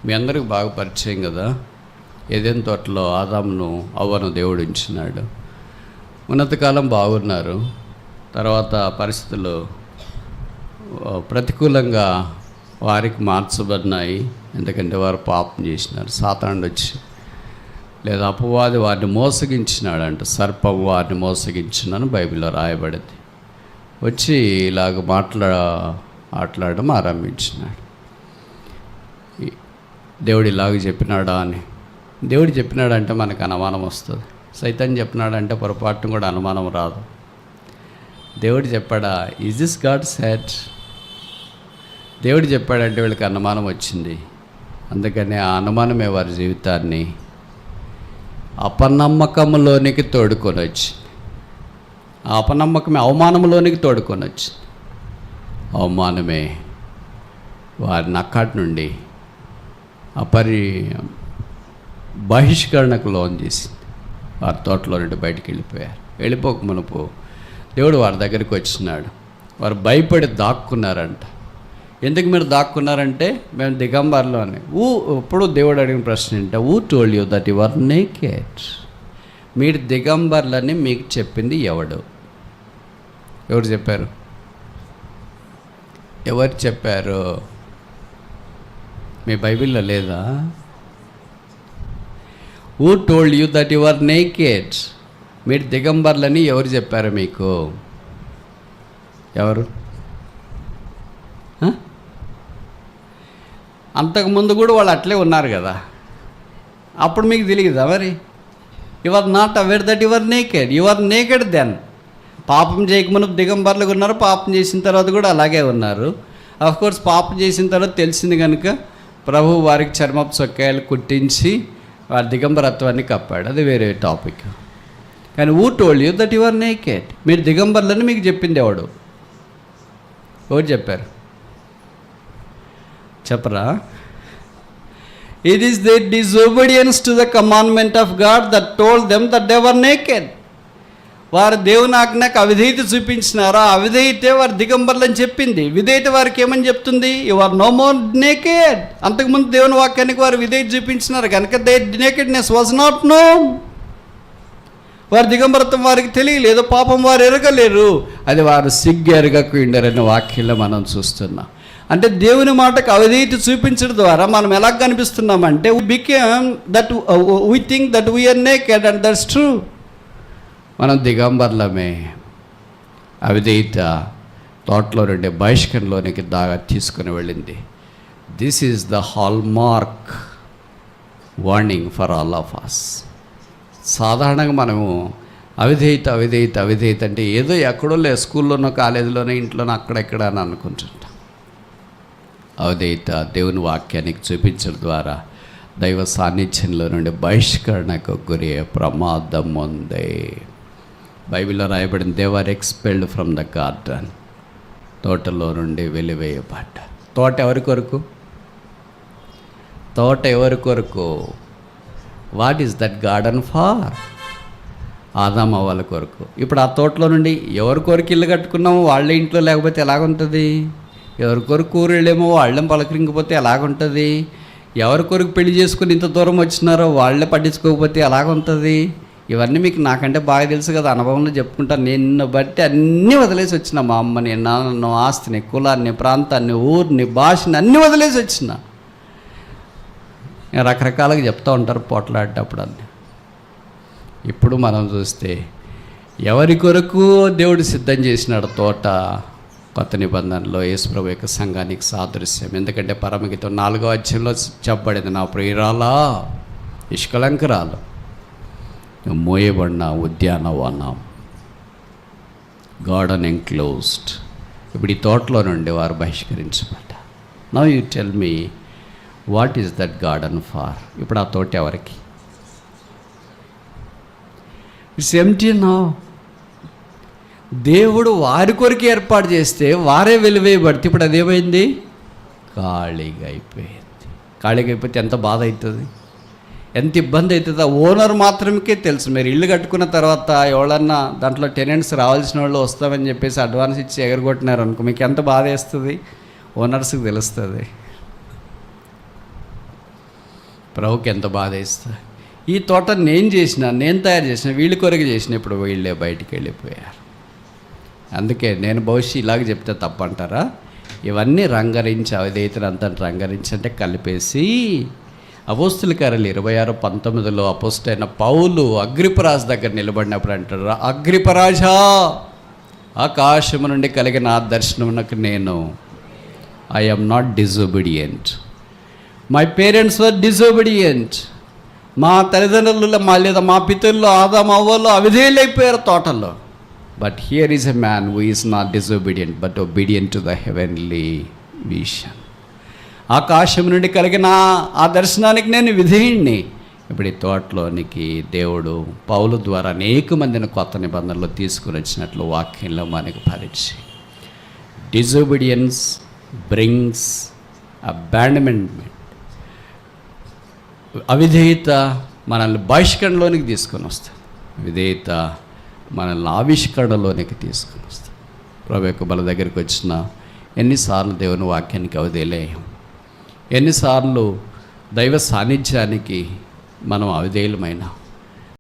మీ అందరికి బాగా పరిచయం కదా. ఏదైనా తోటలో ఆదామును అవ్వను దేవుడు ఉంచినాడు. ఉన్నతకాలం బాగున్నారు. తర్వాత పరిస్థితులు ప్రతికూలంగా వారికి మార్చబడినాయి. ఎందుకంటే వారు పాపం చేసినారు. సాతానుడు వచ్చి లేదా అపవాది వారిని మోసగించినాడంట. సర్పం వారిని మోసగించినాను బైబిల్లో రాయబడింది. వచ్చి ఇలాగ మాట్లాడడం ఆరంభించినాడు. దేవుడు ఇలాగ చెప్పినాడా అని. దేవుడు చెప్పినాడంటే మనకు అనుమానం వస్తుంది. సైతాన్ చెప్పినాడంటే పొరపాటును కూడా అనుమానం రాదు. దేవుడు చెప్పాడా? Is this God said? దేవుడు చెప్పాడంటే వీళ్ళకి అనుమానం వచ్చింది. అందుకని ఆ అనుమానమే వారి జీవితాన్ని అపనమ్మకంలోనికి తోడుకొని వచ్చింది. ఆ అపనమ్మకమే అవమానంలోనికి తోడుకొని వచ్చింది. అవమానమే వారిని అక్కడి నుండి బహిష్కరణకు లోన్ చేసింది. వారి తోటలో నుండి బయటికి వెళ్ళిపోయారు. వెళ్ళిపోక మునుపు దేవుడు వారి దగ్గరికి వచ్చినాడు. వారు భయపడి దాక్కున్నారంట. ఎందుకు మీరు దాక్కున్నారంటే, మేము దిగంబర్లో అని. ఇప్పుడు దేవుడు అడిగిన ప్రశ్న ఏంటంటే, who told you that you are naked? మీరు దిగంబర్లని మీకు చెప్పింది ఎవడు? ఎవరు చెప్పారు? ఎవరు చెప్పారు? మీ బైబిల్లో లేదా? Who told you that you are naked? మీరు దిగంబర్లని ఎవరు చెప్పారు మీకు? ఎవరు? అంతకుముందు కూడా వాళ్ళు అట్లే ఉన్నారు కదా. అప్పుడు మీకు తెలియదా మరి? You are not aware that you are naked. You are naked then. పాపం చేయకముందు దిగంబర్లుగా ఉన్నారు. పాపం చేసిన తర్వాత కూడా అలాగే ఉన్నారు. కోర్స్ పాపం చేసిన తర్వాత తెలిసింది కనుక ప్రభు వారికి చర్మపు చొక్కాయలు కుట్టించి వారి దిగంబరత్వాన్ని కప్పాడు. అది వేరే టాపిక్. కానీ who told you that you are naked? మీరు దిగంబర్లని మీకు చెప్పింది ఎవడు? ఎవరు చెప్పారు? చెప్పరా? It is their disobedience to the commandment of God that told them that they were naked. వారు దేవుని ఆజ్ఞకు అవిధేయత చూపించినారా? అవిధేయతే వారు దిగంబర్లని చెప్పింది. విధేయత వారికి ఏమని చెప్తుంది? You are no more naked. అంతకుముందు దేవుని వాక్యానికి వారు విధేయత చూపించినారు కనుక their nakedness was not known. వారి దిగంబరత్వం వారికి తెలియలేదు. పాపం వారు ఎరగలేరు. అది వారు సిగ్గు ఎరగకు ఇండరని వాక్యంలో మనం చూస్తున్నాం. అంటే దేవుని మాటకు అవిధేయత చూపించడం ద్వారా మనం ఎలా కనిపిస్తున్నామంటే we think that we are naked and that's true. మనం దిగంబర్లమే. అవిధేయత తోటలో నుండి బహిష్కరణలోనికి తీసుకుని వెళ్ళింది. This is the hallmark warning for all of us. సాధారణంగా మనము అవిధేయత అంటే ఏదో ఎక్కడో లేదు, స్కూల్లోనో కాలేజీలోనో ఇంట్లోనో అక్కడెక్కడ అని అనుకుంటుంటాం. అవిధేయత దేవుని వాక్యానికి చూపించడం ద్వారా దైవ సాన్నిధ్యంలో నుండి బహిష్కరణకు గురి ప్రమాదం ఉంది. బైబిల్లో రాయబడిన they were expelled from the garden. తోటలో నుండి వెలివేయబడ్డ. తోట ఎవరి కొరకు? తోట ఎవరి కొరకు? What is that garden for? ఆదాము అవ్వల కొరకు. ఇప్పుడు ఆ తోటలో నుండి ఎవరి కొరకు ఇల్లు కట్టుకున్నామో వాళ్ళే ఇంట్లో లేకపోతే ఎలాగుంటుంది? ఎవరి కొరకు ఊరేళ్ళేమో వాళ్ళని పలకరింకపోతే ఎలాగుంటుంది? ఎవరి కొరకు పెళ్లి చేసుకుని ఇంత దూరం వచ్చినారో వాళ్ళే పట్టించుకోకపోతే ఎలాగుంటుంది? ఇవన్నీ మీకు నాకంటే బాగా తెలుసు కదా, అనుభవంలో చెప్పుకుంటాను. నిన్ను బట్టి అన్నీ వదిలేసి వచ్చిన. మా అమ్మని, నాన్నను, ఆస్తిని, కులాన్ని, ప్రాంతాన్ని, ఊరిని, భాషని అన్నీ వదిలేసి వచ్చిన. రకరకాలుగా చెప్తూ ఉంటారు పోట్లాడేటప్పుడు అన్నీ. ఇప్పుడు మనం చూస్తే ఎవరి కొరకు దేవుడు సిద్ధం చేసినాడు తోట? కొత్త నిబంధనలో యేసుప్రభు యొక్క సంఘానికి సాదృశ్యం. ఎందుకంటే పరమగీతం 4వ అధ్యాయంలో చెప్పబడింది, నా ప్రియురాలా నిష్కళంకురాలు మోయబడిన ఉద్యానవనం, గార్డెన్ ఎంక్లోజ్డ్. ఇప్పుడు ఈ తోటలో నుండి వారు బహిష్కరించబడ్డారు. Now you tell me what is that garden far? ఇప్పుడు ఆ తోట ఎవరికి? It's empty now. దేవుడు వారి కొరకు ఏర్పాటు చేస్తే వారే వెలివేయబడితే ఇప్పుడు అదేమైంది? ఖాళీగా అయిపోయింది. ఖాళీగా అయిపోతే ఎంత బాధ అవుతుంది, ఎంత ఇబ్బంది అవుతుందో ఓనర్ మాత్రమే తెలుసు. మీరు ఇల్లు కట్టుకున్న తర్వాత ఎవరన్నా దాంట్లో టెనెంట్స్ రావాల్సిన వాళ్ళు వస్తామని చెప్పేసి అడ్వాన్స్ ఇచ్చి ఎగరగొట్టినారు అనుకో, మీకు ఎంత బాధ వేస్తుంది ఓనర్స్కి తెలుస్తుంది. ప్రభుకి ఎంత బాధ వేస్తుంది. ఈ తోట నేను తయారు చేసిన, వీళ్ళ కొరకు చేసిన, ఇప్పుడు వీళ్ళే బయటికి వెళ్ళిపోయారు. అందుకే నేను భవిష్యత్తు ఇలాగ చెప్తే తప్పంటారా? ఇవన్నీ రంగరించి, అవిధేయతనంతా రంగరించి అంటే కలిపేసి, అపోస్తుల కార్యాలు 26:19 అపోస్తలైన పౌలు అగ్రిపరాజు దగ్గర నిలబడినప్పుడు అంటారు, అగ్రిపరాజా, ఆకాశము నుండి కలిగిన ఆ దర్శనమునకు నేను I am not disobedient. My parents were disobedient. మా తల్లిదండ్రులు లేదా మా పితరులు ఆదాము అవ్వలు అవిధేయులైపోయారు తోటల్లో. But here is a man who is not disobedient but obedient to the heavenly vision. ఆకాశం నుండి కలిగిన ఆ దర్శనానికి నేను విధేయుణ్ణి. ఇప్పుడు ఈ తోటలోనికి దేవుడు పౌలు ద్వారా అనేక మందిని కొత్త నిబంధనలు తీసుకుని వచ్చినట్లు వాక్యంలో మనకు పరిచయం. Disobedience brings abandonment. అవిధేయత మనల్ని బహిష్కరణలోనికి తీసుకొని వస్తుంది, విధేయత మనల్ని ఆవిష్కరణలోనికి తీసుకొని వస్తుంది. ప్రభు యొక్క బల దగ్గరికి వచ్చిన ఎన్నిసార్లు దేవుని వాక్యానికి అవిధేయులయ్యాం, ఎన్నిసార్లు దైవ సాన్నిధ్యానికి మనం అవిధేయులమైనా.